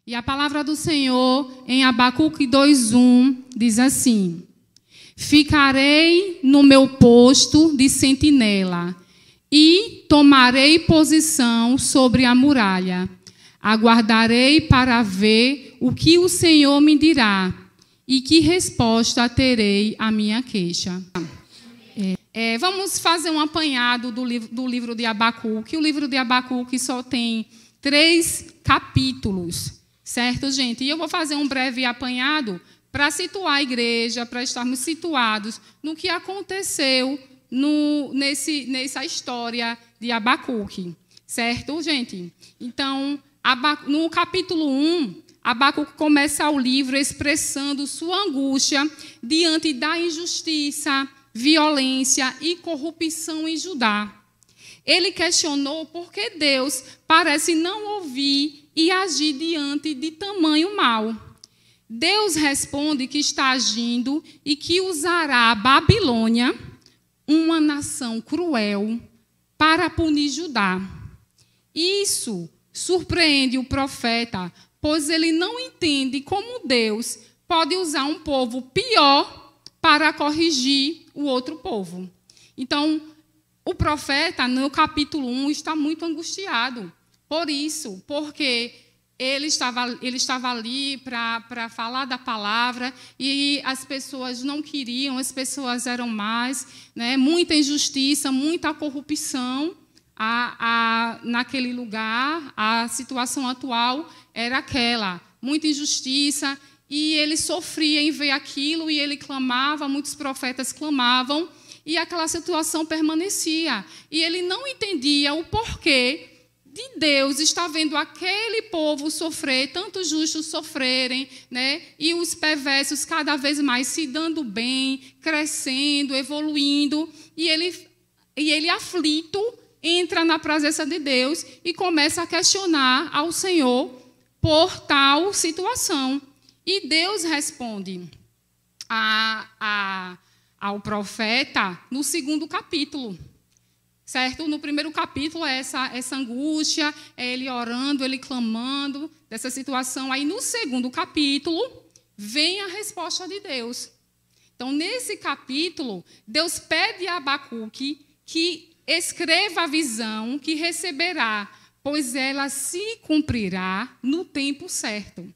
E a palavra do Senhor, em Abacuque 2:1, diz assim: ficarei no meu posto de sentinela e tomarei posição sobre a muralha. Aguardarei para ver o que o Senhor me dirá e que resposta terei à minha queixa. Vamos fazer um apanhado do livro de Abacuque. O livro de Abacuque só tem 3 capítulos, certo, gente? E eu vou fazer um breve apanhado para situar a igreja, para estarmos situados no que aconteceu nessa história de Abacuque, certo, gente? Então, no capítulo 1, Abacuque começa o livro expressando sua angústia diante da injustiça, violência e corrupção em Judá. Ele questionou por que Deus parece não ouvir e agir diante de tamanho mal. Deus responde que está agindo e que usará a Babilônia, uma nação cruel, para punir Judá. Isso surpreende o profeta, pois ele não entende como Deus pode usar um povo pior para corrigir o outro povo. Então, o profeta, no capítulo 1, está muito angustiado por isso, porque ele estava ali para falar da palavra e as pessoas não queriam, as pessoas eram más, né? Muita injustiça, muita corrupção naquele lugar. A situação atual era aquela, muita injustiça, e ele sofria em ver aquilo e ele clamava, muitos profetas clamavam, e aquela situação permanecia. E ele não entendia o porquê de Deus estar vendo aquele povo sofrer, tantos justos sofrerem, né? E os perversos cada vez mais se dando bem, crescendo, evoluindo. E ele aflito, entra na presença de Deus e começa a questionar ao Senhor por tal situação. E Deus responde ao profeta no 2º capítulo. Certo? No 1º capítulo é essa angústia, é ele orando, ele clamando dessa situação. Aí no 2º capítulo vem a resposta de Deus. Então, nesse capítulo, Deus pede a Abacuque que escreva a visão que receberá, pois ela se cumprirá no tempo certo.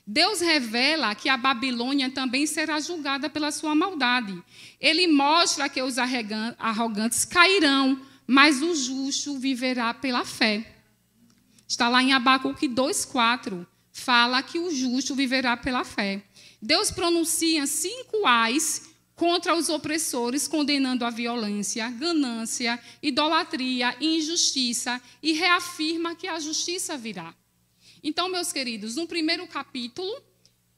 Deus revela que a Babilônia também será julgada pela sua maldade. Ele mostra que os arrogantes cairão, mas o justo viverá pela fé. Está lá em Abacuque 2:4. Fala que o justo viverá pela fé. Deus pronuncia 5 ais contra os opressores, condenando a violência, ganância, idolatria e injustiça, e reafirma que a justiça virá. Então, meus queridos, no 1º capítulo,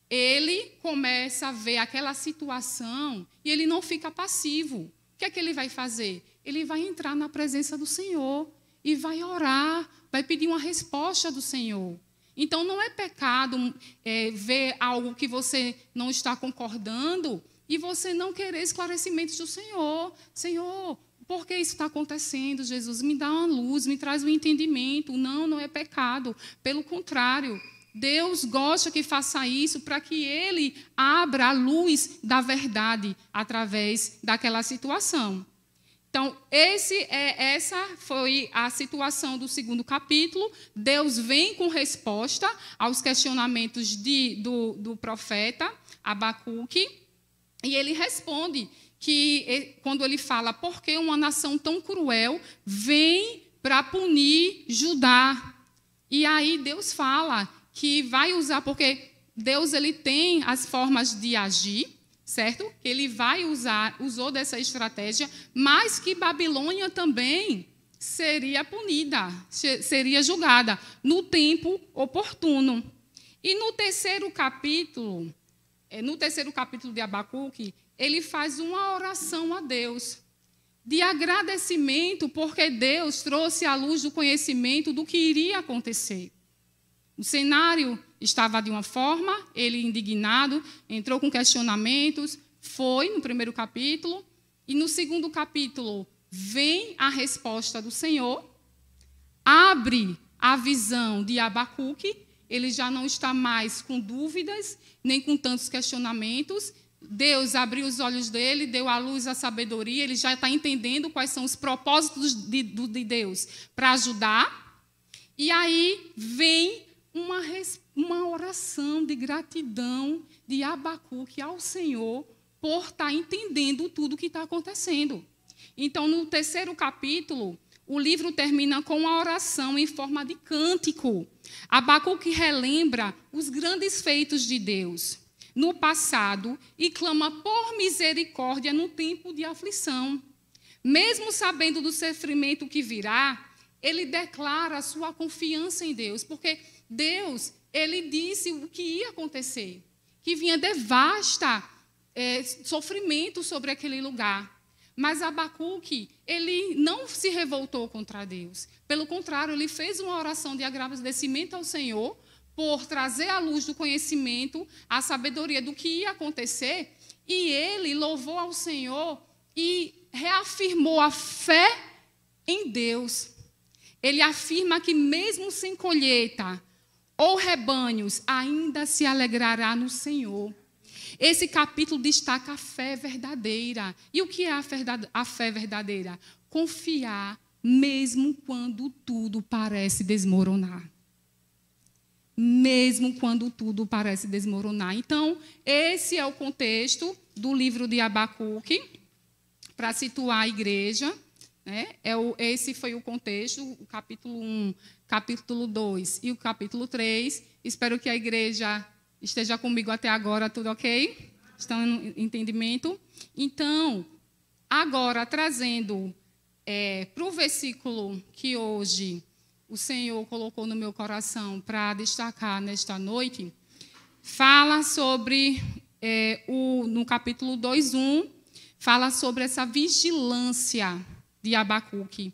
ele começa a ver aquela situação e ele não fica passivo. O que é que ele vai fazer? Ele vai entrar na presença do Senhor e vai orar, vai pedir uma resposta do Senhor. Então, não é pecado ver algo que você não está concordando e você não querer esclarecimentos do Senhor. Senhor, por que isso está acontecendo, Jesus? Me dá uma luz, me traz um entendimento. Não é pecado. Pelo contrário, Deus gosta que faça isso para que Ele abra a luz da verdade através daquela situação. Então, essa foi a situação do 2º capítulo. Deus vem com resposta aos questionamentos do profeta Abacuque, e ele responde que, quando ele fala, por que uma nação tão cruel vem para punir Judá? E aí Deus fala que vai usar, porque Deus ele tem as formas de agir, certo? Que ele usou dessa estratégia, mas que Babilônia também seria punida, seria julgada no tempo oportuno. E no 3º capítulo de Abacuque, ele faz uma oração a Deus de agradecimento, porque Deus trouxe à luz do conhecimento do que iria acontecer. O cenário estava de uma forma, ele indignado, entrou com questionamentos, foi no 1º capítulo, e no 2º capítulo vem a resposta do Senhor, abre a visão de Abacuque, ele já não está mais com dúvidas, nem com tantos questionamentos. Deus abriu os olhos dele, deu à luz a sabedoria, ele já está entendendo quais são os propósitos de Deus para ajudar. E aí vem uma oração de gratidão de Abacuque ao Senhor por estar entendendo tudo o que está acontecendo. Então, no 3º capítulo, o livro termina com a oração em forma de cântico. Abacuque relembra os grandes feitos de Deus no passado e clama por misericórdia no tempo de aflição. Mesmo sabendo do sofrimento que virá, ele declara a sua confiança em Deus, porque Deus, ele disse o que ia acontecer, que vinha devasta sofrimento sobre aquele lugar. Mas Abacuque, ele não se revoltou contra Deus. Pelo contrário, ele fez uma oração de agradecimento ao Senhor por trazer à luz do conhecimento, a sabedoria do que ia acontecer. E ele louvou ao Senhor e reafirmou a fé em Deus. Ele afirma que mesmo sem colheita ou rebanhos, ainda se alegrará no Senhor. Esse capítulo destaca a fé verdadeira. E o que é a fé verdadeira? Confiar mesmo quando tudo parece desmoronar. Mesmo quando tudo parece desmoronar. Então, esse é o contexto do livro de Abacuque, para situar a igreja. Né? Esse foi o contexto, o capítulo 1, capítulo 2 e o capítulo 3. Espero que a igreja esteja comigo até agora, tudo ok? Estão no entendimento? Então, agora, trazendo para o versículo que hoje o Senhor colocou no meu coração para destacar nesta noite, fala sobre, no capítulo 2:1, fala sobre essa vigilância de Abacuque,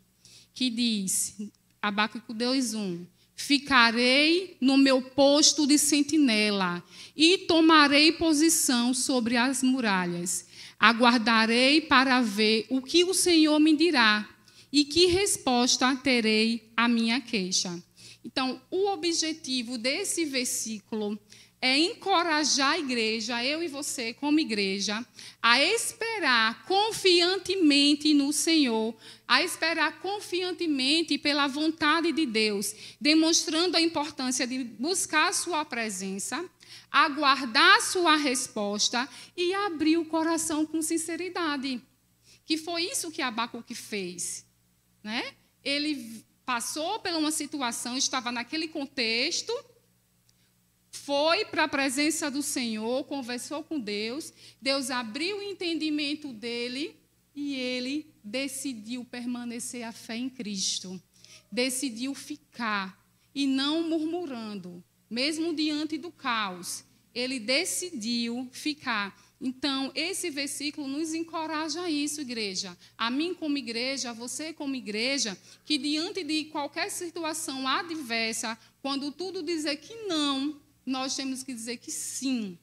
que diz, Abacuque 2:1, ficarei no meu posto de sentinela e tomarei posição sobre as muralhas. Aguardarei para ver o que o Senhor me dirá e que resposta terei à minha queixa. Então, o objetivo desse versículo é encorajar a igreja, eu e você como igreja, a esperar confiantemente no Senhor, a esperar confiantemente pela vontade de Deus, demonstrando a importância de buscar a sua presença, aguardar a sua resposta e abrir o coração com sinceridade. Que foi isso que Abacuque fez. Né? Ele passou por uma situação, estava naquele contexto, foi para a presença do Senhor, conversou com Deus, Deus abriu o entendimento dele e ele decidiu permanecer a fé em Cristo. Decidiu ficar e não murmurando, mesmo diante do caos. Ele decidiu ficar. Então, esse versículo nos encoraja a isso, igreja. A mim como igreja, a você como igreja, que diante de qualquer situação adversa, quando tudo dizer que não, nós temos que dizer que sim.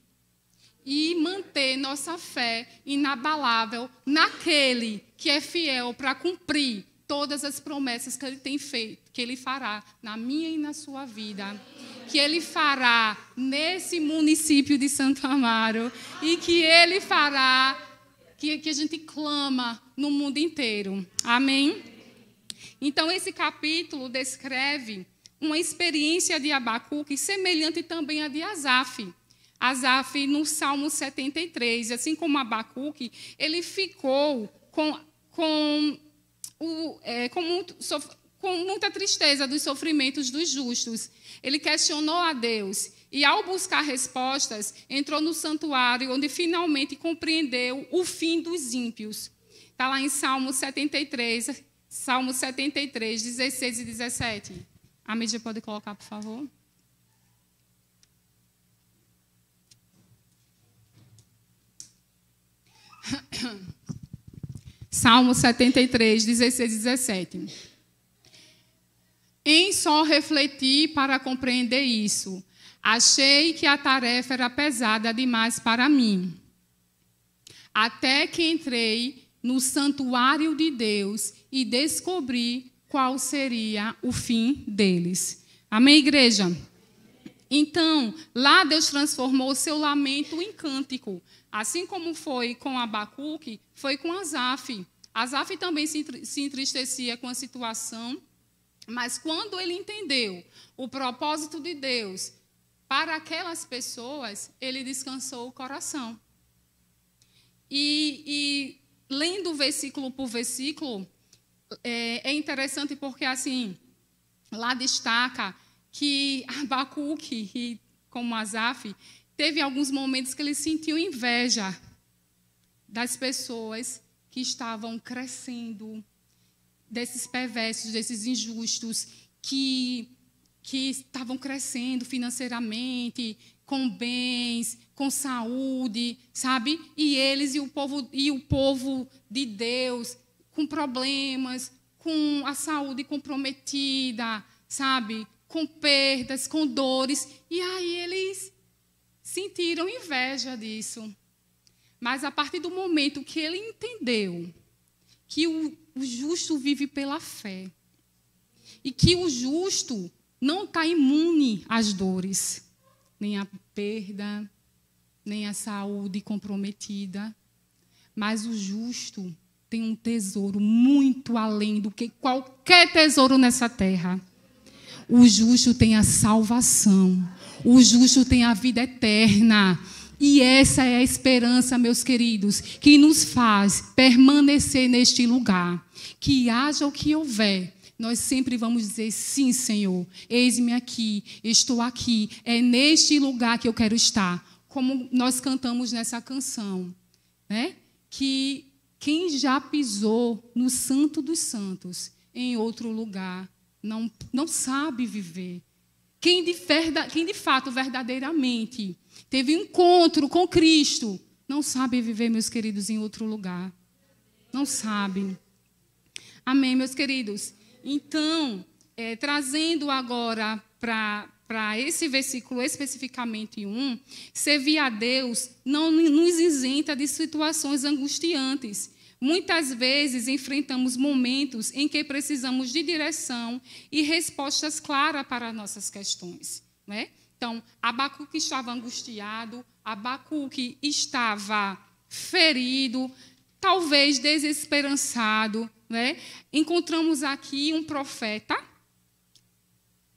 E manter nossa fé inabalável naquele que é fiel para cumprir todas as promessas que ele tem feito, que ele fará na minha e na sua vida. Que ele fará nesse município de Santo Amaro e que ele fará, que a gente clama no mundo inteiro. Amém? Então, esse capítulo descreve uma experiência de Abacuque semelhante também à de Asaf. Asaf, no Salmo 73, assim como Abacuque, ele ficou com muita tristeza dos sofrimentos dos justos. Ele questionou a Deus e, ao buscar respostas, entrou no santuário, onde finalmente compreendeu o fim dos ímpios. Está lá em Salmo 73, 16 e 17. A mídia pode colocar, por favor. Salmo 73, 16 e 17. Em só refleti para compreender isso. Achei que a tarefa era pesada demais para mim. Até que entrei no santuário de Deus e descobri qual seria o fim deles. Amém, igreja? Então, lá Deus transformou o seu lamento em cântico. Assim como foi com Abacuque, foi com Asaf. Asaf também se entristecia com a situação, mas quando ele entendeu o propósito de Deus para aquelas pessoas, ele descansou o coração. E lendo versículo por versículo, é interessante porque, assim, lá destaca que Abacuque, como Asaf, teve alguns momentos que ele sentiu inveja das pessoas que estavam crescendo, desses perversos, desses injustos, que estavam crescendo financeiramente, com bens, com saúde, sabe? E eles e o povo de Deus com problemas, com a saúde comprometida, sabe? Com perdas, com dores. E aí eles sentiram inveja disso. Mas a partir do momento que ele entendeu que o justo vive pela fé e que o justo não está imune às dores, nem à perda, nem à saúde comprometida, mas o justo tem um tesouro muito além do que qualquer tesouro nessa terra. O justo tem a salvação, o justo tem a vida eterna. E essa é a esperança, meus queridos, que nos faz permanecer neste lugar. Que haja o que houver, nós sempre vamos dizer, sim, Senhor, eis-me aqui, estou aqui, é neste lugar que eu quero estar. Como nós cantamos nessa canção, né? Que quem já pisou no Santo dos Santos, em outro lugar, não sabe viver. Quem de fato, verdadeiramente, teve um encontro com Cristo, não sabe viver, meus queridos, em outro lugar. Não sabe. Amém, meus queridos? Então, trazendo agora para esse versículo especificamente 1, servir a Deus não nos isenta de situações angustiantes. Muitas vezes enfrentamos momentos em que precisamos de direção e respostas claras para nossas questões, né? Então, Abacuque estava angustiado, Abacuque estava ferido, talvez desesperançado, né? Encontramos aqui um profeta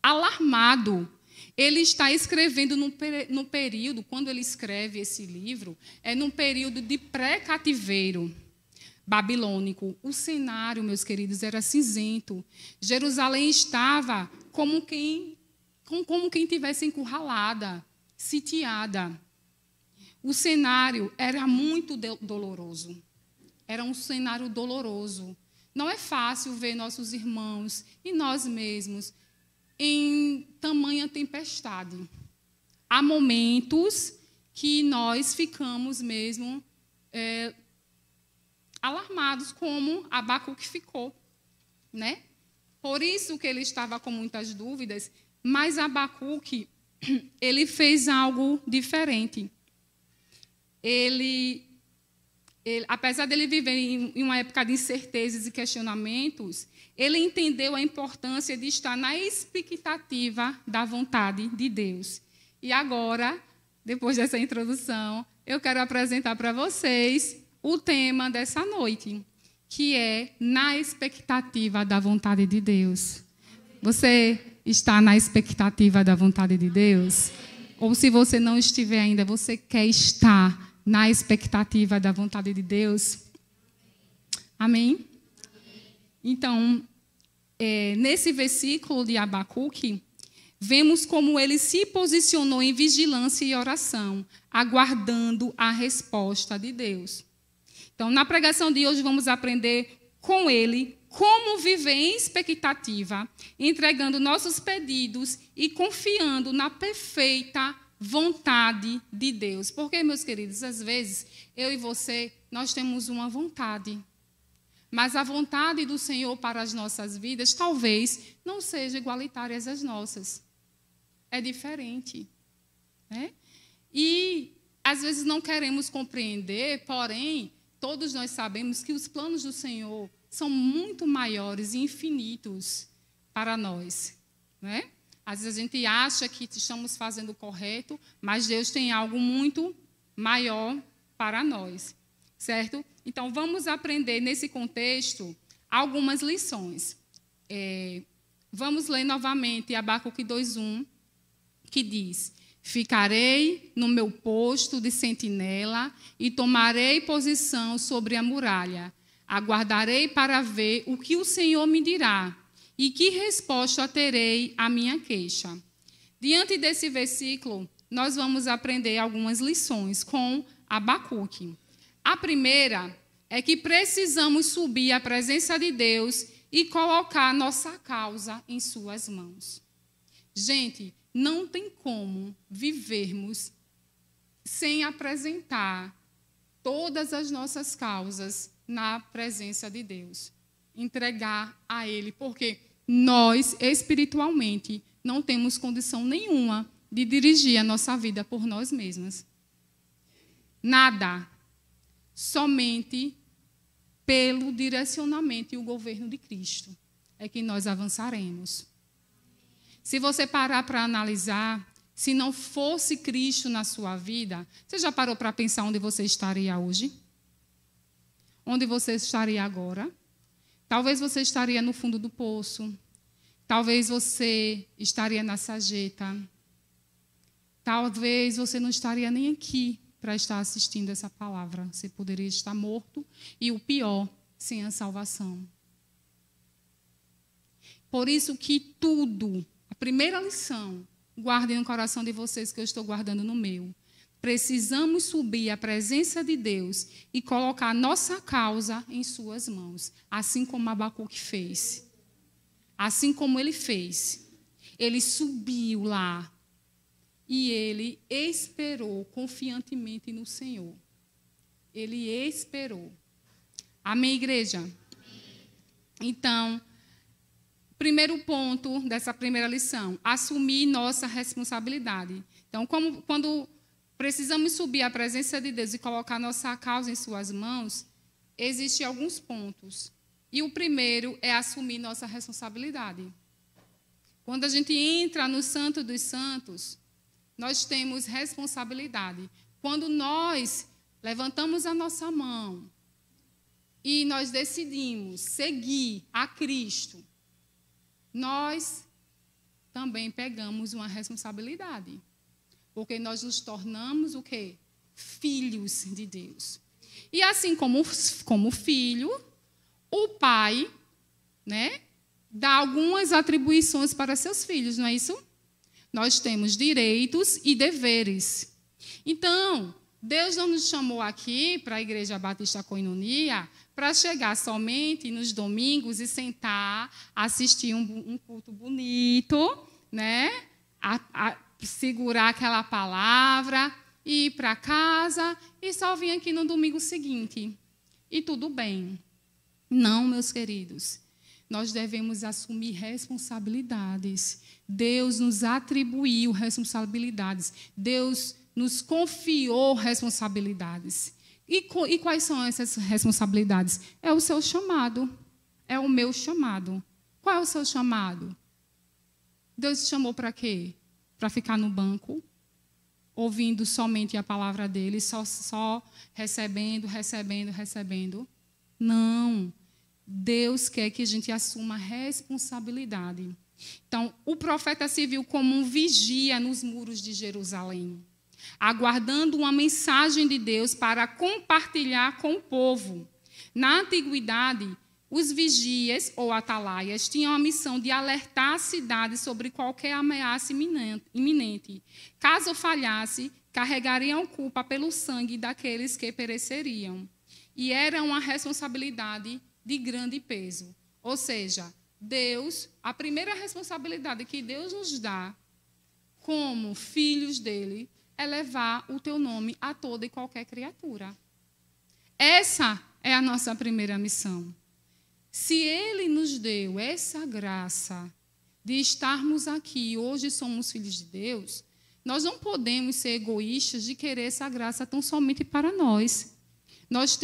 alarmado. Ele está escrevendo no período, quando ele escreve esse livro, é num período de pré-cativeiro babilônico. O cenário, meus queridos, era cinzento. Jerusalém estava como quem tivesse encurralada, sitiada. O cenário era muito doloroso. Era um cenário doloroso. Não é fácil ver nossos irmãos e nós mesmos em tamanha tempestade. Há momentos que nós ficamos mesmo alarmados, como Abacuque ficou, né? Por isso que ele estava com muitas dúvidas, mas Abacuque, ele fez algo diferente. Ele, apesar dele viver em uma época de incertezas e questionamentos, ele entendeu a importância de estar na expectativa da vontade de Deus. E agora, depois dessa introdução, eu quero apresentar para vocês o tema dessa noite, que é na expectativa da vontade de Deus. Você está na expectativa da vontade de Deus? Ou se você não estiver ainda, você quer estar na expectativa da vontade de Deus? Amém? Então, nesse versículo de Abacuque, vemos como ele se posicionou em vigilância e oração, aguardando a resposta de Deus. Então, na pregação de hoje, vamos aprender com ele como viver em expectativa, entregando nossos pedidos e confiando na perfeita vontade de Deus. Porque, meus queridos, às vezes, eu e você, nós temos uma vontade. Mas a vontade do Senhor para as nossas vidas talvez não seja igualitária às nossas. É diferente, né? E, às vezes, não queremos compreender, porém, todos nós sabemos que os planos do Senhor são muito maiores e infinitos para nós, né? Às vezes a gente acha que estamos fazendo o correto, mas Deus tem algo muito maior para nós, certo? Então, vamos aprender nesse contexto algumas lições. Vamos ler novamente Abacuque 2:1, que diz: ficarei no meu posto de sentinela e tomarei posição sobre a muralha. Aguardarei para ver o que o Senhor me dirá e que resposta terei à minha queixa. Diante desse versículo, nós vamos aprender algumas lições com Abacuque. A primeira é que precisamos subir à presença de Deus e colocar nossa causa em suas mãos. Gente, não tem como vivermos sem apresentar todas as nossas causas na presença de Deus. Entregar a Ele, porque nós, espiritualmente, não temos condição nenhuma de dirigir a nossa vida por nós mesmas. Nada. Somente pelo direcionamento e o governo de Cristo é que nós avançaremos. Se você parar para analisar, se não fosse Cristo na sua vida, você já parou para pensar onde você estaria hoje? Onde você estaria agora? Talvez você estaria no fundo do poço. Talvez você estaria na sarjeta. Talvez você não estaria nem aqui para estar assistindo essa palavra. Você poderia estar morto e, o pior, sem a salvação. Por isso que tudo, a primeira lição, guardem no coração de vocês que eu estou guardando no meu. Precisamos subir à presença de Deus e colocar nossa causa em suas mãos, assim como Abacuque fez. Assim como ele fez. Ele subiu lá e ele esperou confiantemente no Senhor. Ele esperou. Amém, igreja? Então, primeiro ponto dessa primeira lição, assumir nossa responsabilidade. Então, quando precisamos subir à presença de Deus e colocar nossa causa em suas mãos, existem alguns pontos. E o primeiro é assumir nossa responsabilidade. Quando a gente entra no Santo dos Santos, nós temos responsabilidade. Quando nós levantamos a nossa mão e nós decidimos seguir a Cristo, nós também pegamos uma responsabilidade. Porque nós nos tornamos o quê? Filhos de Deus. E assim como filho, o pai, né, dá algumas atribuições para seus filhos, não é isso? Nós temos direitos e deveres. Então, Deus não nos chamou aqui para a Igreja Batista Koinonia para chegar somente nos domingos e sentar, assistir um culto bonito, né? Segurar aquela palavra, ir para casa e só vir aqui no domingo seguinte. E tudo bem. Não, meus queridos. Nós devemos assumir responsabilidades. Deus nos atribuiu responsabilidades. Deus nos confiou responsabilidades. E quais são essas responsabilidades? É o seu chamado. É o meu chamado. Qual é o seu chamado? Deus te chamou para quê? Para ficar no banco, ouvindo somente a palavra dele, só recebendo. Não. Deus quer que a gente assuma responsabilidade. Então, o profeta se viu como um vigia nos muros de Jerusalém, aguardando uma mensagem de Deus para compartilhar com o povo. Na antiguidade, os vigias ou atalaias tinham a missão de alertar a cidade sobre qualquer ameaça iminente. Caso falhasse, carregariam culpa pelo sangue daqueles que pereceriam. E era uma responsabilidade de grande peso. Ou seja, Deus, a primeira responsabilidade que Deus nos dá como filhos dele é levar o teu nome a toda e qualquer criatura. Essa é a nossa primeira missão. Se ele nos deu essa graça de estarmos aqui, hoje somos filhos de Deus, nós não podemos ser egoístas de querer essa graça tão somente para nós. Nós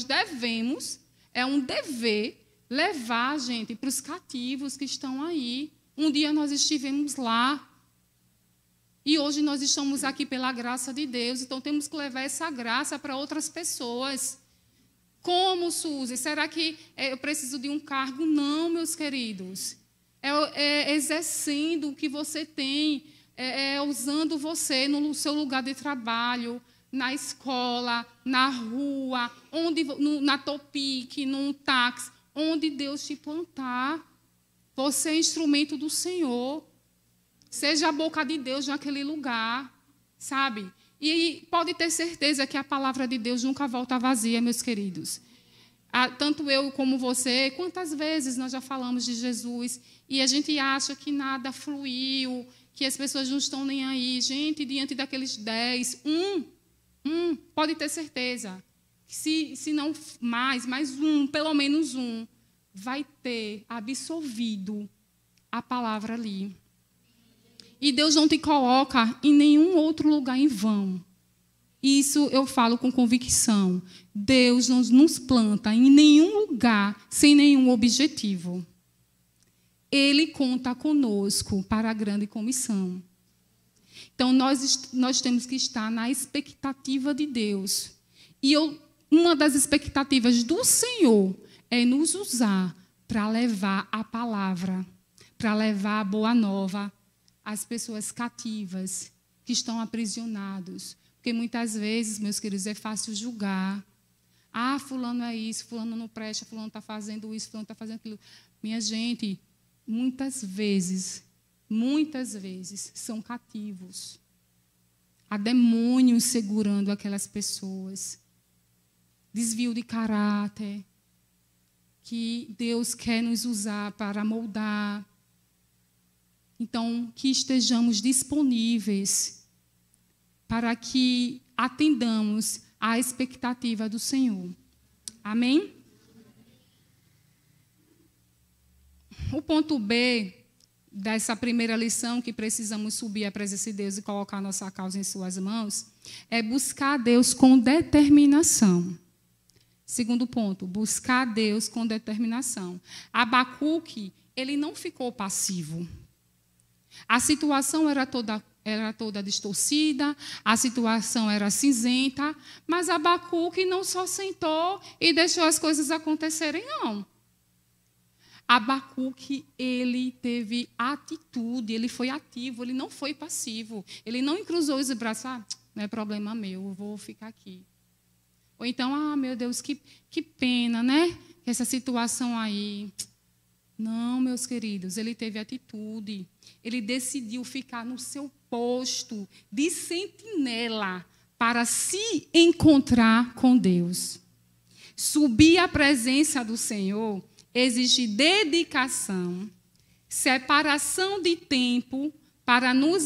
devemos, é um dever, levar a gente para os cativos que estão aí, Um dia nós estivemos lá. E hoje nós estamos aqui pela graça de Deus. Então, temos que levar essa graça para outras pessoas. Como, Suzy? Será que eu preciso de um cargo? Não, meus queridos. É exercendo o que você tem, usando você no seu lugar de trabalho, na escola, na rua, na Topic, num táxi, onde Deus te plantar. Você é instrumento do Senhor. Seja a boca de Deus naquele lugar, sabe? E pode ter certeza que a palavra de Deus nunca volta vazia, meus queridos. Tanto eu como você, quantas vezes nós já falamos de Jesus e a gente acha que nada fluiu, que as pessoas não estão nem aí. Gente, diante daqueles 10, pode ter certeza. Se não mais pelo menos um, vai ter absorvido a palavra ali. E Deus não te coloca em nenhum outro lugar em vão. Isso eu falo com convicção. Deus não nos planta em nenhum lugar sem nenhum objetivo. Ele conta conosco para a grande comissão. Então, nós temos que estar na expectativa de Deus. E uma das expectativas do Senhor é nos usar para levar a palavra, para levar a boa nova às pessoas cativas, que estão aprisionados. Porque muitas vezes, meus queridos, é fácil julgar. Fulano é isso, fulano não presta, fulano está fazendo isso, fulano está fazendo aquilo. Minha gente, muitas vezes, são cativos. Há demônios segurando aquelas pessoas. Desvio de caráter, que Deus quer nos usar para moldar. Então, que estejamos disponíveis para que atendamos à expectativa do Senhor. Amém? O ponto B dessa primeira lição, que precisamos subir à presença de Deus e colocar nossa causa em suas mãos, é buscar a Deus com determinação. Segundo ponto, buscar a Deus com determinação. Abacuque, ele não ficou passivo. A situação era toda distorcida, a situação era cinzenta, mas Abacuque não só sentou e deixou as coisas acontecerem, não. Abacuque, ele teve atitude, ele foi ativo, ele não foi passivo. Ele não cruzou os braços, não é problema meu, eu vou ficar aqui. Ou então, meu Deus, que pena, né? Essa situação aí. Não, meus queridos, ele teve atitude. Ele decidiu ficar no seu posto de sentinela para se encontrar com Deus. Subir à presença do Senhor exige dedicação, separação de tempo para nos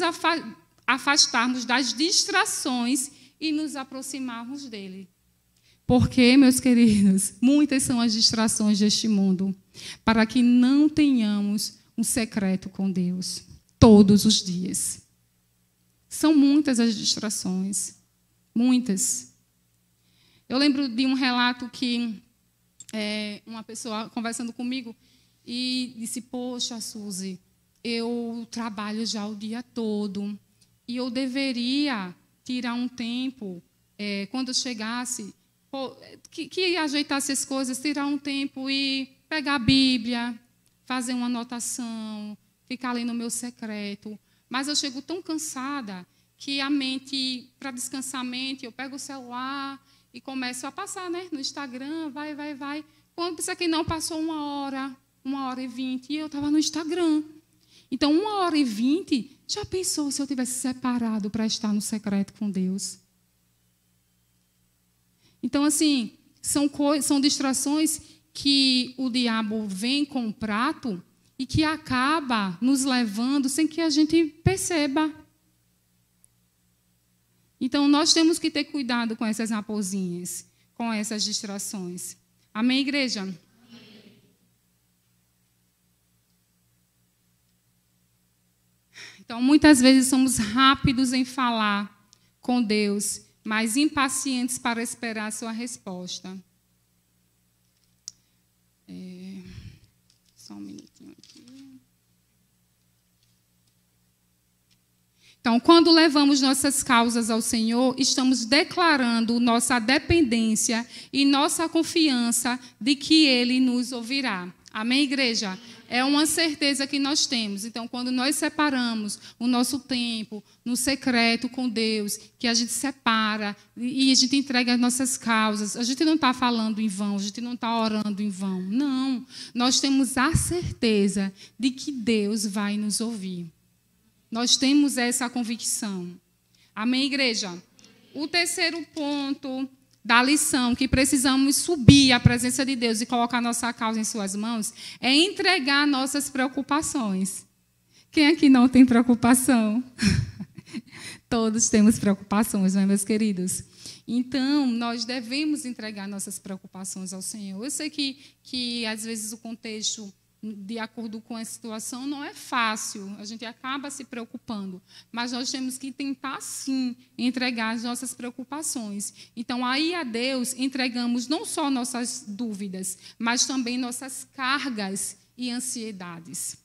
afastarmos das distrações e nos aproximarmos dele. Porque, meus queridos, muitas são as distrações deste mundo, para que não tenhamos um secreto com Deus todos os dias. São muitas as distrações, muitas. Eu lembro de um relato que uma pessoa conversando comigo e disse, poxa, Suzy, eu trabalho já o dia todo e eu deveria tirar um tempo, quando eu chegasse, que ajeitasse as coisas, tirar um tempo e pegar a Bíblia, fazer uma anotação, ficar ali no meu secreto. Mas eu chego tão cansada que a mente, para descansar a mente, eu pego o celular e começo a passar, né, no Instagram, vai. Quando pensa que não, passou 1h20, e eu estava no Instagram. Então, 1h20, já pensou se eu tivesse separado para estar no secreto com Deus? Então, assim, são distrações que o diabo vem com o prato e que acaba nos levando sem que a gente perceba. Então, nós temos que ter cuidado com essas raposinhas, com essas distrações. Amém, igreja? Amém. Então, muitas vezes somos rápidos em falar com Deus, mas impacientes para esperar a sua resposta. Só um minutinho aqui. Então, quando levamos nossas causas ao Senhor, estamos declarando nossa dependência e nossa confiança de que Ele nos ouvirá. Amém, igreja? É uma certeza que nós temos. Então, quando nós separamos o nosso tempo no secreto com Deus, que a gente separa e a gente entrega as nossas causas, a gente não está falando em vão, a gente não está orando em vão. Não. Nós temos a certeza de que Deus vai nos ouvir. Nós temos essa convicção. Amém, igreja? O terceiro ponto da lição, que precisamos subir à presença de Deus e colocar nossa causa em suas mãos, é entregar nossas preocupações. Quem aqui não tem preocupação? Todos temos preocupações, não é, meus queridos? Então, nós devemos entregar nossas preocupações ao Senhor. Eu sei que às vezes, o contexto, de acordo com a situação, não é fácil, a gente acaba se preocupando, mas nós temos que tentar, sim, entregar as nossas preocupações. Então, aí a Deus entregamos não só nossas dúvidas, mas também nossas cargas e ansiedades.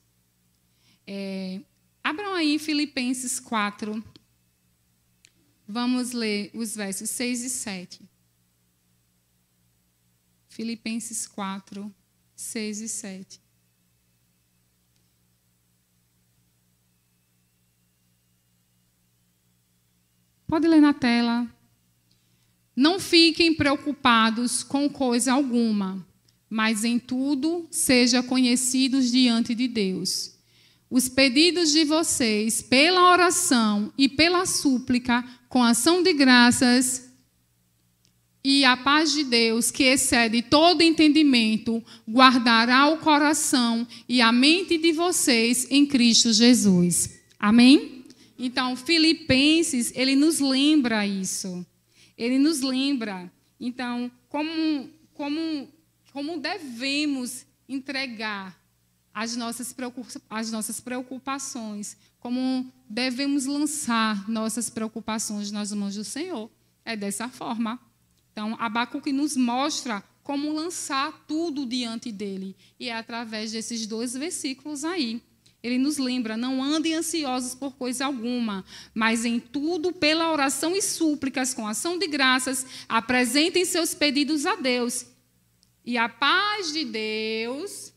Abram aí Filipenses 4, vamos ler os versos 6 e 7. Filipenses 4, 6 e 7. Pode ler na tela. Não fiquem preocupados com coisa alguma, mas em tudo sejam conhecidos diante de Deus. Os pedidos de vocês, pela oração e pela súplica, com ação de graças, e a paz de Deus, que excede todo entendimento, guardará o coração e a mente de vocês em Cristo Jesus. Amém? Então, Filipenses, ele nos lembra isso. Ele nos lembra, então, como devemos entregar as nossas preocupações, como devemos lançar nossas preocupações nas mãos do Senhor. É dessa forma. Então, Abacuque nos mostra como lançar tudo diante dele. E é através desses 2 versículos aí. Ele nos lembra, não andem ansiosos por coisa alguma, mas em tudo, pela oração e súplicas, com ação de graças, apresentem seus pedidos a Deus. E a paz de Deus,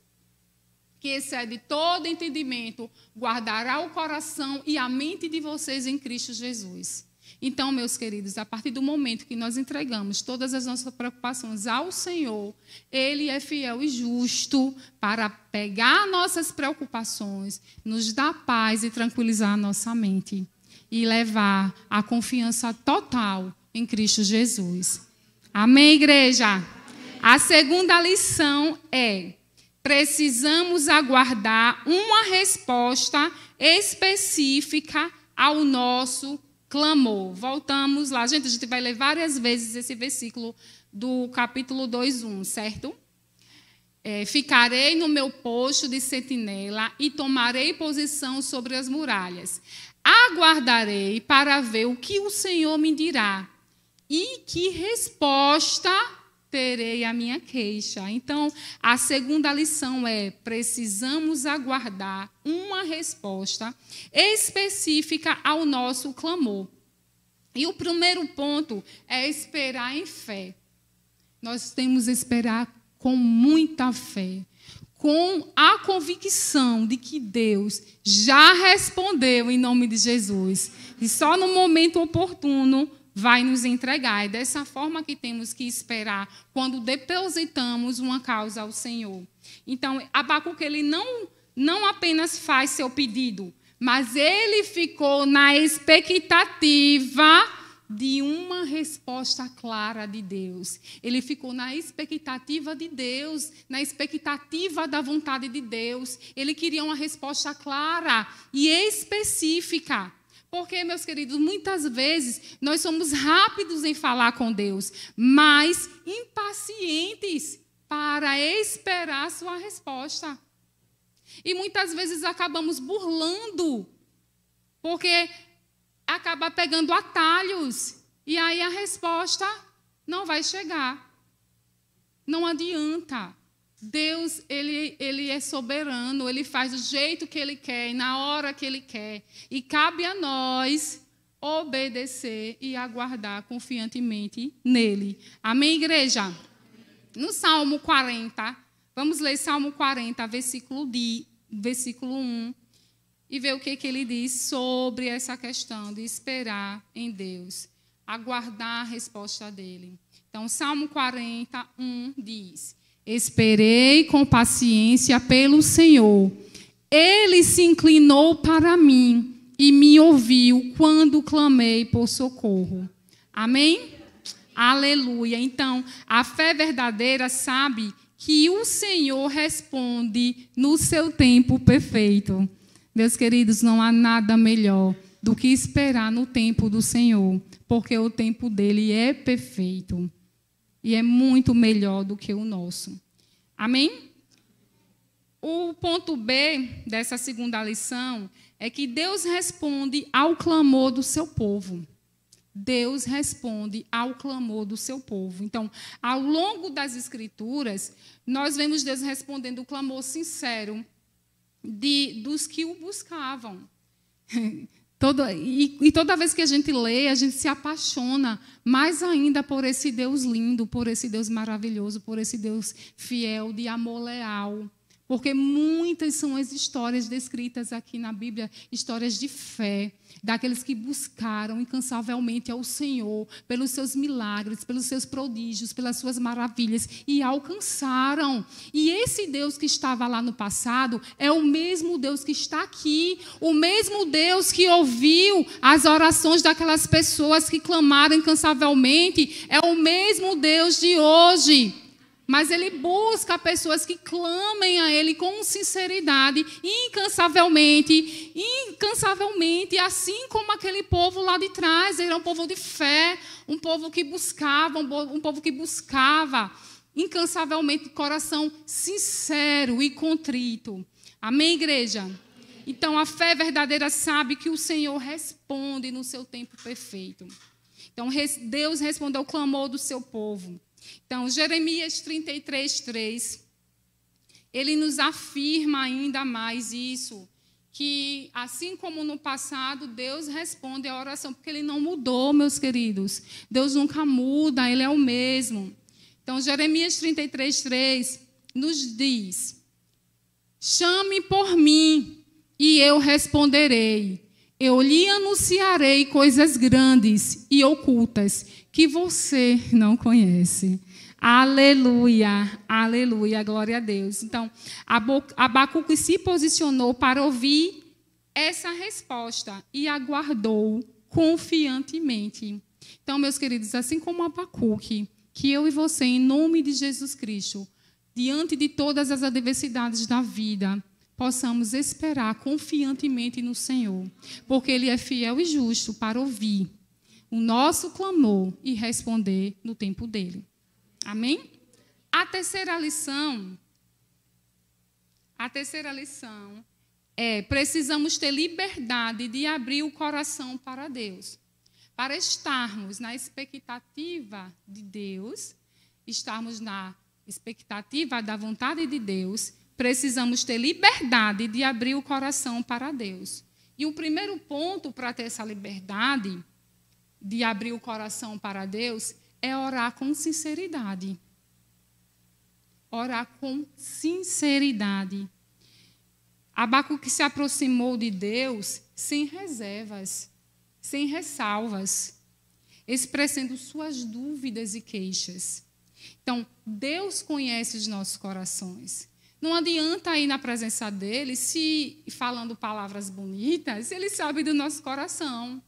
que excede todo entendimento, guardará o coração e a mente de vocês em Cristo Jesus. Então, meus queridos, a partir do momento que nós entregamos todas as nossas preocupações ao Senhor, Ele é fiel e justo para pegar nossas preocupações, nos dar paz e tranquilizar a nossa mente e levar a confiança total em Cristo Jesus. Amém, igreja? A segunda lição é: precisamos aguardar uma resposta específica ao nosso clamor. Voltamos lá. Gente, a gente vai ler várias vezes esse versículo do capítulo 2:1, certo? Ficarei no meu posto de sentinela e tomarei posição sobre as muralhas. Aguardarei para ver o que o Senhor me dirá e que resposta terei à minha queixa. Então, a segunda lição é: precisamos aguardar uma resposta específica ao nosso clamor. E o primeiro ponto é esperar em fé. Nós temos que esperar com muita fé, com a convicção de que Deus já respondeu em nome de Jesus. E só no momento oportuno vai nos entregar. É dessa forma que temos que esperar quando depositamos uma causa ao Senhor. Então, Abacuque, ele não apenas faz seu pedido, mas ele ficou na expectativa de uma resposta clara de Deus. Ele ficou na expectativa de Deus, na expectativa da vontade de Deus. Ele queria uma resposta clara e específica. Porque, meus queridos, muitas vezes nós somos rápidos em falar com Deus, mas impacientes para esperar a sua resposta. E muitas vezes acabamos burlando, porque acaba pegando atalhos, e aí a resposta não vai chegar. Não adianta. Deus, ele é soberano, ele faz do jeito que ele quer, na hora que ele quer. E cabe a nós obedecer e aguardar confiantemente nele. Amém, igreja? No Salmo 40, vamos ler Salmo 40, versículo 1, e ver o que ele diz sobre essa questão de esperar em Deus, aguardar a resposta dele. Então, Salmo 41 diz: esperei com paciência pelo Senhor. Ele se inclinou para mim e me ouviu quando clamei por socorro. Amém? Aleluia. Então, a fé verdadeira sabe que o Senhor responde no seu tempo perfeito. Meus queridos, não há nada melhor do que esperar no tempo do Senhor, porque o tempo dele é perfeito e é muito melhor do que o nosso. Amém? O ponto B dessa segunda lição é que Deus responde ao clamor do seu povo. Deus responde ao clamor do seu povo. Então, ao longo das Escrituras, nós vemos Deus respondendo o clamor sincero dos que o buscavam. Toda vez que a gente lê, a gente se apaixona mais ainda por esse Deus lindo, por esse Deus maravilhoso, por esse Deus fiel, de amor leal. Porque muitas são as histórias descritas aqui na Bíblia, histórias de fé, daqueles que buscaram incansavelmente ao Senhor, pelos seus milagres, pelos seus prodígios, pelas suas maravilhas, e alcançaram. E esse Deus que estava lá no passado é o mesmo Deus que está aqui, o mesmo Deus que ouviu as orações daquelas pessoas que clamaram incansavelmente, é o mesmo Deus de hoje. Mas ele busca pessoas que clamem a ele com sinceridade, incansavelmente, assim como aquele povo lá de trás. Era um povo de fé, um povo que buscava, incansavelmente, de coração sincero e contrito. Amém, igreja? Então, a fé verdadeira sabe que o Senhor responde no seu tempo perfeito. Então, Deus respondeu ao clamor do seu povo. Então, Jeremias 33:3, ele nos afirma ainda mais isso, que assim como no passado, Deus responde à oração, porque ele não mudou, meus queridos. Deus nunca muda, ele é o mesmo. Então, Jeremias 33:3 nos diz: chame por mim e eu responderei. Eu lhe anunciarei coisas grandes e ocultas que você não conhece. Aleluia, aleluia, glória a Deus. Então, Abacuque se posicionou para ouvir essa resposta e aguardou confiantemente. Então, meus queridos, assim como Abacuque, que eu e você, em nome de Jesus Cristo, diante de todas as adversidades da vida, possamos esperar confiantemente no Senhor, porque Ele é fiel e justo para ouvir o nosso clamor e responder no tempo dele. Amém? A terceira lição é: precisamos ter liberdade de abrir o coração para Deus. Para estarmos na expectativa de Deus, estarmos na expectativa da vontade de Deus, precisamos ter liberdade de abrir o coração para Deus. E o primeiro ponto para ter essa liberdade de abrir o coração para Deus é orar com sinceridade. Orar com sinceridade. Abacuque se aproximou de Deus sem reservas, sem ressalvas, expressando suas dúvidas e queixas. Então, Deus conhece os nossos corações. Não adianta ir na presença dele falando palavras bonitas, ele sabe do nosso coração.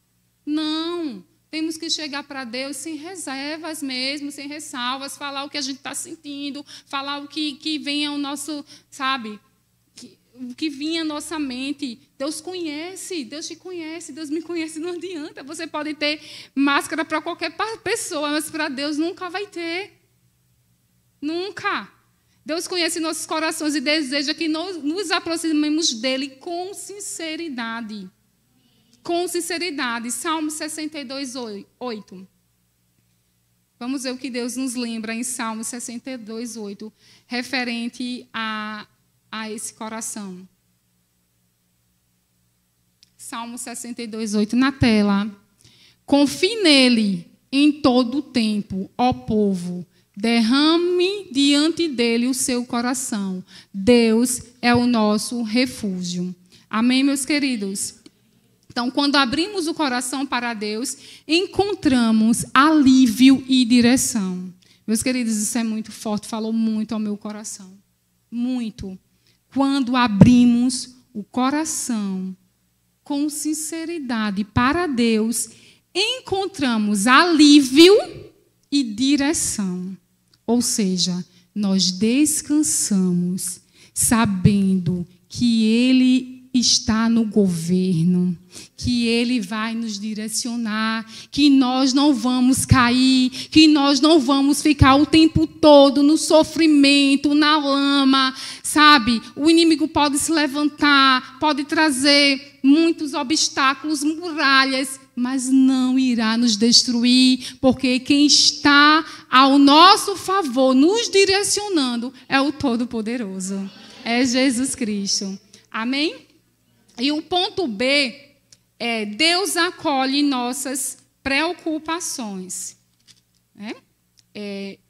Não. Temos que chegar para Deus sem reservas mesmo, sem ressalvas, falar o que a gente está sentindo, falar o que vem ao nosso, sabe, o que vinha à nossa mente. Deus conhece, Deus te conhece, Deus me conhece, não adianta. Você pode ter máscara para qualquer pessoa, mas para Deus nunca vai ter. Nunca. Deus conhece nossos corações e deseja que nós nos aproximemos dele com sinceridade. Com sinceridade. Salmo 62:8. Vamos ver o que Deus nos lembra em Salmo 62:8, referente a esse coração. Salmo 62:8 na tela. Confie nele em todo o tempo, ó povo. Derrame diante dele o seu coração. Deus é o nosso refúgio. Amém, meus queridos? Então, quando abrimos o coração para Deus, encontramos alívio e direção. Meus queridos, isso é muito forte, falou muito ao meu coração. Muito. Quando abrimos o coração com sinceridade para Deus, encontramos alívio e direção. Ou seja, nós descansamos sabendo que Ele está no governo, que Ele vai nos direcionar, que nós não vamos cair, que nós não vamos ficar o tempo todo no sofrimento, na lama, sabe? O inimigo pode se levantar, pode trazer muitos obstáculos, muralhas, mas não irá nos destruir, porque quem está ao nosso favor, nos direcionando, é o Todo-Poderoso, é Jesus Cristo. Amém? E o ponto B é: Deus acolhe nossas preocupações.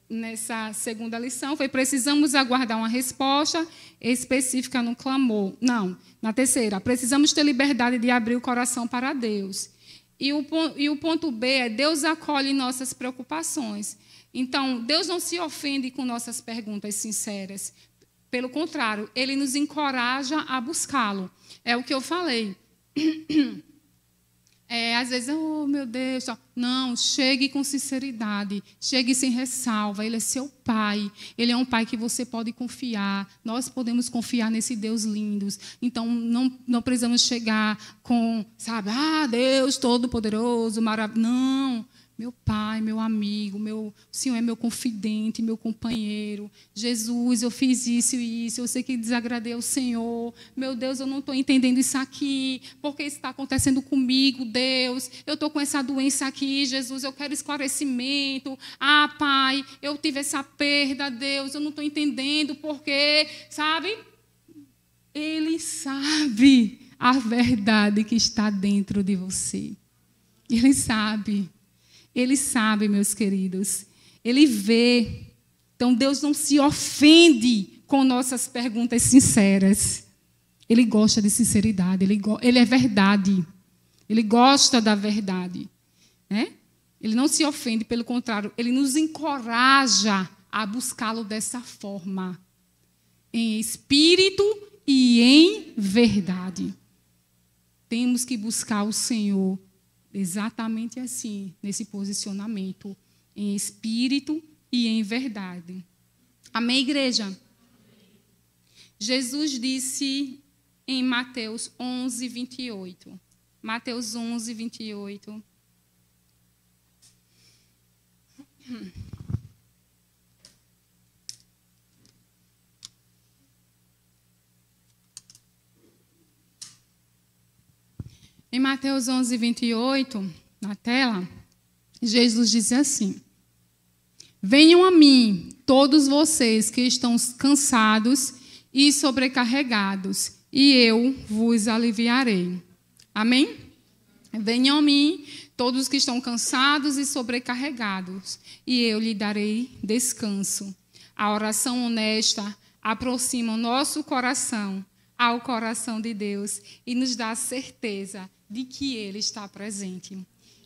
Nessa segunda lição, precisamos aguardar uma resposta específica no clamor. Não, na terceira, precisamos ter liberdade de abrir o coração para Deus. E o ponto B é: Deus acolhe nossas preocupações. Então, Deus não se ofende com nossas perguntas sinceras. Pelo contrário, Ele nos encoraja a buscá-lo. É o que eu falei. Às vezes, oh, meu Deus. Não, chegue com sinceridade. Chegue sem ressalva. Ele é seu pai. Ele é um pai que você pode confiar. Nós podemos confiar nesse Deus lindo. Então, não precisamos chegar com, sabe, Deus Todo-Poderoso, maravilhoso. Não. Meu pai, meu amigo, o Senhor é meu confidente, meu companheiro. Jesus, eu fiz isso e isso, eu sei que desagradei ao Senhor. Meu Deus, eu não estou entendendo isso aqui. Por que isso está acontecendo comigo, Deus? Eu estou com essa doença aqui, Jesus, eu quero esclarecimento. Pai, eu tive essa perda, Deus, eu não estou entendendo por quê, sabe? Ele sabe a verdade que está dentro de você. Ele sabe. Ele sabe, meus queridos. Ele vê. Então, Deus não se ofende com nossas perguntas sinceras. Ele gosta de sinceridade. Ele é verdade. Ele gosta da verdade. Ele não se ofende, pelo contrário, ele nos encoraja a buscá-lo dessa forma. Em espírito e em verdade. Temos que buscar o Senhor exatamente assim, nesse posicionamento, em espírito e em verdade. Amém, igreja? Jesus disse em Mateus 11:28. Mateus 11:28. Em Mateus 11:28, na tela, Jesus diz assim: venham a mim, todos vocês que estão cansados e sobrecarregados, e eu vos aliviarei. Amém? Venham a mim, todos que estão cansados e sobrecarregados, e eu lhe darei descanso. A oração honesta aproxima o nosso coração ao coração de Deus e nos dá a certeza de que Ele está presente.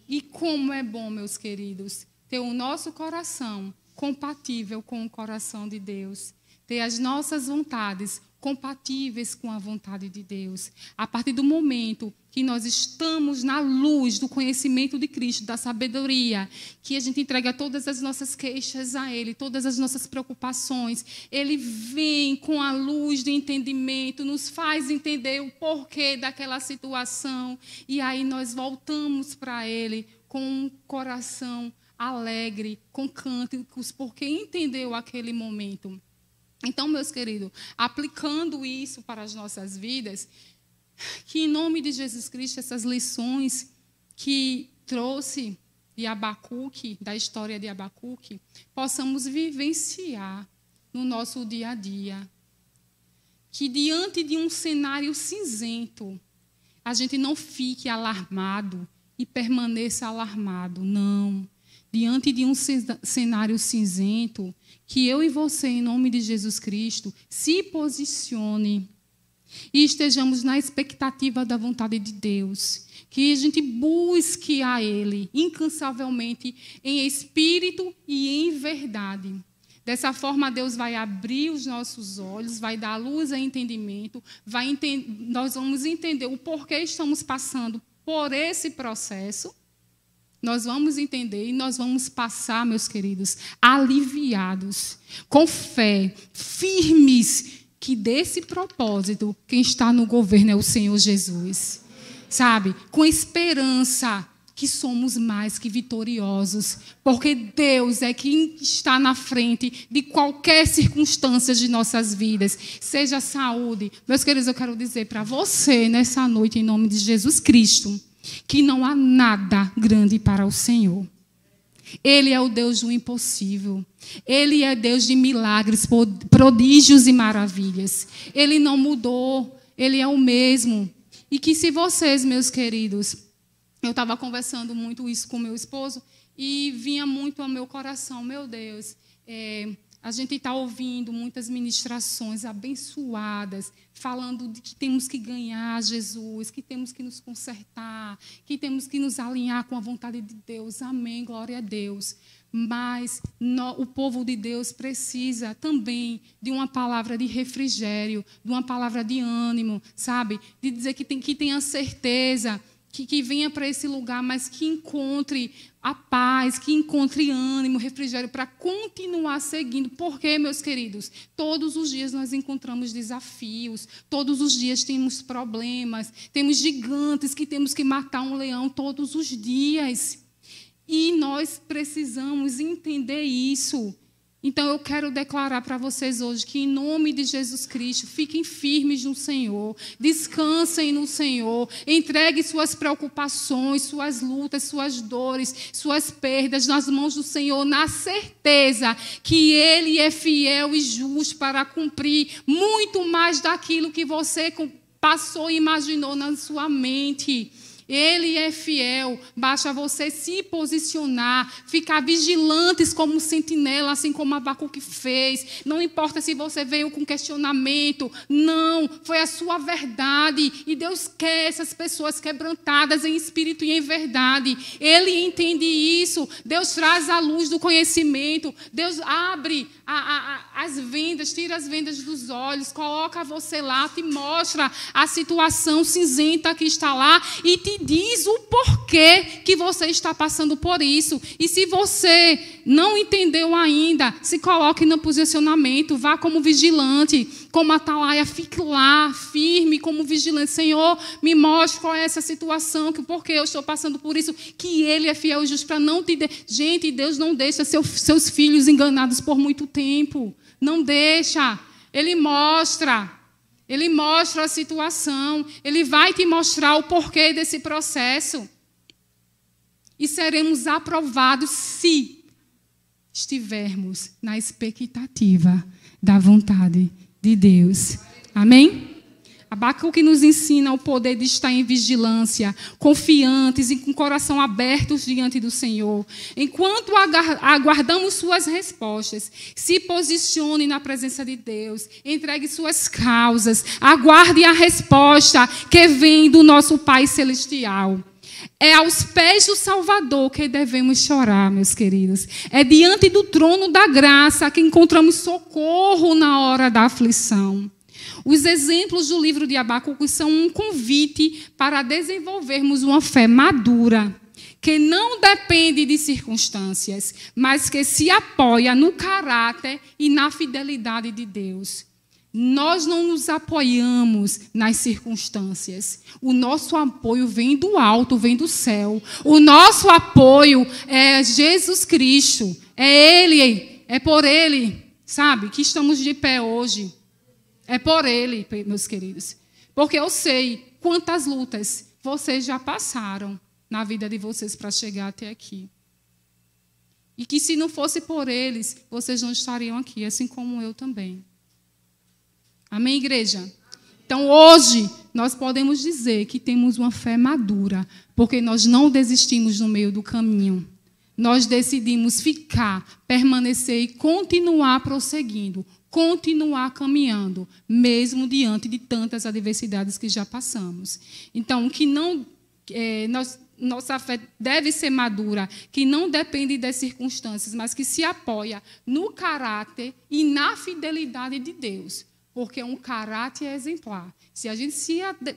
E como é bom, meus queridos, ter o nosso coração compatível com o coração de Deus, ter as nossas vontades compatíveis com a vontade de Deus. A partir do momento que nós estamos na luz do conhecimento de Cristo, da sabedoria, que a gente entrega todas as nossas queixas a Ele, todas as nossas preocupações, Ele vem com a luz do entendimento, nos faz entender o porquê daquela situação, e aí nós voltamos para Ele com um coração alegre, com cânticos, porque entendeu aquele momento. Então, meus queridos, aplicando isso para as nossas vidas, que em nome de Jesus Cristo, essas lições que trouxe de Abacuque, da história de Abacuque, possamos vivenciar no nosso dia a dia. Que diante de um cenário cinzento, a gente não fique alarmado e permaneça alarmado, não. Diante de um cenário cinzento, que eu e você, em nome de Jesus Cristo, se posicione e estejamos na expectativa da vontade de Deus. Que a gente busque a Ele incansavelmente em espírito e em verdade. Dessa forma, Deus vai abrir os nossos olhos, vai dar luz a entendimento, nós vamos entender o porquê estamos passando por esse processo. Nós vamos entender e nós vamos passar, meus queridos, aliviados, com fé, firmes, que desse propósito, quem está no governo é o Senhor Jesus. Sabe? Com esperança que somos mais que vitoriosos, porque Deus é quem está na frente de qualquer circunstância de nossas vidas, seja saúde. Meus queridos, eu quero dizer para você, nessa noite, em nome de Jesus Cristo, que não há nada grande para o Senhor. Ele é o Deus do impossível. Ele é Deus de milagres, prodígios e maravilhas. Ele não mudou, Ele é o mesmo. E que se vocês, meus queridos, eu estava conversando muito isso com meu esposo e vinha muito ao meu coração, meu Deus, a gente está ouvindo muitas ministrações abençoadas, falando de que temos que ganhar Jesus, que temos que nos consertar, que temos que nos alinhar com a vontade de Deus. Amém, glória a Deus. Mas o povo de Deus precisa também de uma palavra de refrigério, de uma palavra de ânimo, sabe? De dizer que tenha certeza, que venha para esse lugar, mas que encontre a paz, que encontre ânimo, refrigério para continuar seguindo. Porque, meus queridos, todos os dias nós encontramos desafios, todos os dias temos problemas, temos gigantes que temos que matar um leão todos os dias. E nós precisamos entender isso. Então, eu quero declarar para vocês hoje que, em nome de Jesus Cristo, fiquem firmes no Senhor, descansem no Senhor, entreguem suas preocupações, suas lutas, suas dores, suas perdas nas mãos do Senhor, na certeza que Ele é fiel e justo para cumprir muito mais daquilo que você passou e imaginou na sua mente. Ele é fiel, basta você se posicionar, ficar vigilantes como sentinela, assim como Abacuque fez. Não importa se você veio com questionamento, não, foi a sua verdade. E Deus quer essas pessoas quebrantadas em espírito e em verdade. Ele entende isso, Deus traz a luz do conhecimento, Deus abre as vendas, tira as vendas dos olhos, coloca você lá, te mostra a situação cinzenta que está lá e te diz o porquê que você está passando por isso. E se você não entendeu ainda, se coloque no posicionamento, vá como vigilante, como atalaia, fique lá, firme como vigilante. Senhor, me mostre qual é essa situação, que porquê eu estou passando por isso, que Ele é fiel e justo para não te... Gente, Deus não deixa seus filhos enganados por muito tempo. Não deixa. Ele mostra a situação, Ele vai te mostrar o porquê desse processo. E seremos aprovados se estivermos na expectativa da vontade de Deus. Amém? Abacuque nos ensina o poder de estar em vigilância, confiantes e com o coração abertos diante do Senhor. Enquanto aguardamos suas respostas, se posicione na presença de Deus, entregue suas causas, aguarde a resposta que vem do nosso Pai Celestial. É aos pés do Salvador que devemos chorar, meus queridos. É diante do trono da graça que encontramos socorro na hora da aflição. Os exemplos do livro de Abacuque são um convite para desenvolvermos uma fé madura, que não depende de circunstâncias, mas que se apoia no caráter e na fidelidade de Deus. Nós não nos apoiamos nas circunstâncias. O nosso apoio vem do alto, vem do céu. O nosso apoio é Jesus Cristo. É Ele, é por Ele, sabe, que estamos de pé hoje. É por Ele, meus queridos. Porque eu sei quantas lutas vocês já passaram na vida de vocês para chegar até aqui. E que se não fosse por eles, vocês não estariam aqui, assim como eu também. Amém, igreja? Então, hoje, nós podemos dizer que temos uma fé madura, porque nós não desistimos no meio do caminho. Nós decidimos ficar, permanecer e continuar prosseguindo, continuar caminhando, mesmo diante de tantas adversidades que já passamos. Então, que não, nossa fé deve ser madura, que não depende das circunstâncias, mas que se apoia no caráter e na fidelidade de Deus, porque é um caráter exemplar. Se a gente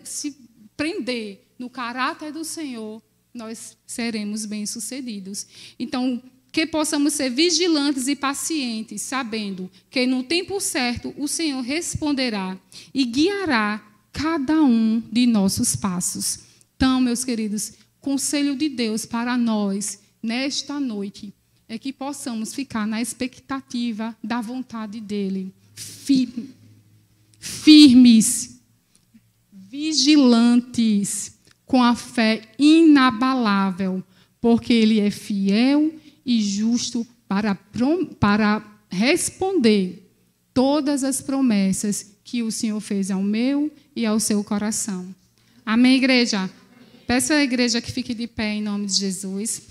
se prender no caráter do Senhor, nós seremos bem-sucedidos. Então, que possamos ser vigilantes e pacientes, sabendo que no tempo certo o Senhor responderá e guiará cada um de nossos passos. Então, meus queridos, conselho de Deus para nós, nesta noite, é que possamos ficar na expectativa da vontade dEle, firmes, vigilantes, com a fé inabalável, porque Ele é fiel e justo para responder todas as promessas que o Senhor fez ao meu e ao seu coração. Amém, igreja? Peço à igreja que fique de pé em nome de Jesus.